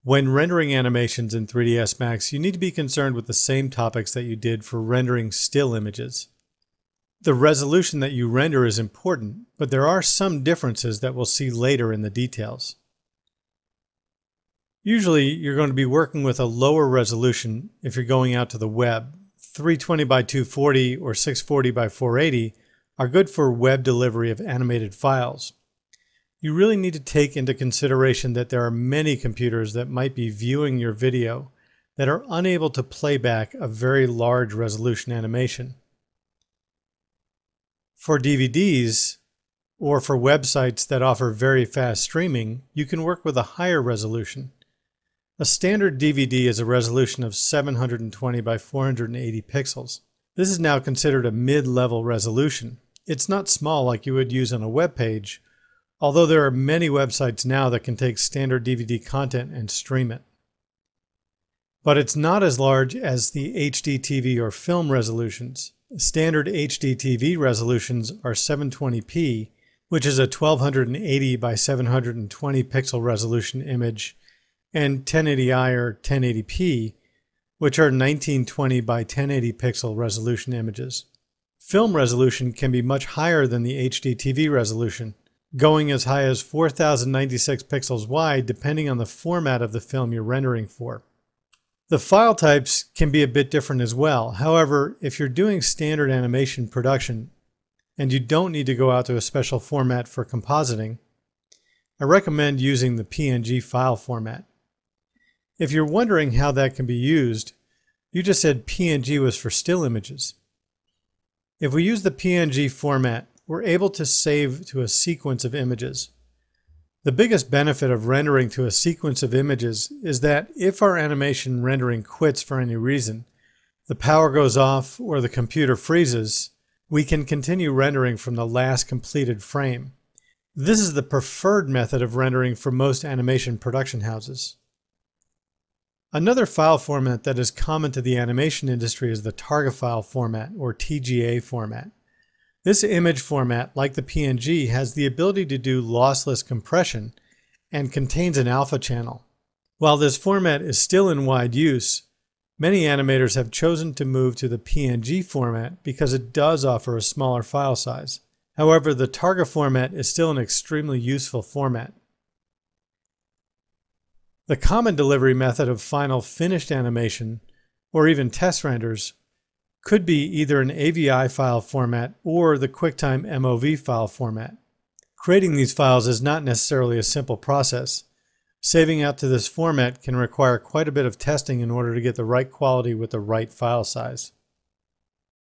When rendering animations in 3ds Max, you need to be concerned with the same topics that you did for rendering still images. The resolution that you render is important, but there are some differences that we'll see later in the details. Usually, you're going to be working with a lower resolution if you're going out to the web. 320 by 240 or 640 by 480 are good for web delivery of animated files. You really need to take into consideration that there are many computers that might be viewing your video that are unable to play back a very large resolution animation. For DVDs, or for websites that offer very fast streaming, you can work with a higher resolution. A standard DVD is a resolution of 720 by 480 pixels. This is now considered a mid-level resolution. It's not small like you would use on a web page, although there are many websites now that can take standard DVD content and stream it. But it's not as large as the HD TV or film resolutions. Standard HD TV resolutions are 720p, which is a 1280 by 720 pixel resolution image, and 1080i or 1080p, which are 1920 by 1080 pixel resolution images. Film resolution can be much higher than the HD TV resolution, going as high as 4096 pixels wide depending on the format of the film you're rendering for. The file types can be a bit different as well. However, if you're doing standard animation production and you don't need to go out to a special format for compositing, I recommend using the PNG file format. If you're wondering how that can be used, you just said PNG was for still images. If we use the PNG format, we're able to save to a sequence of images. The biggest benefit of rendering to a sequence of images is that if our animation rendering quits for any reason, the power goes off or the computer freezes, we can continue rendering from the last completed frame. This is the preferred method of rendering for most animation production houses. Another file format that is common to the animation industry is the target file format, or TGA format. This image format, like the PNG, has the ability to do lossless compression and contains an alpha channel. While this format is still in wide use, many animators have chosen to move to the PNG format because it does offer a smaller file size. However, the target format is still an extremely useful format. The common delivery method of final finished animation, or even test renders, could be either an AVI file format or the QuickTime MOV file format. Creating these files is not necessarily a simple process. Saving out to this format can require quite a bit of testing in order to get the right quality with the right file size.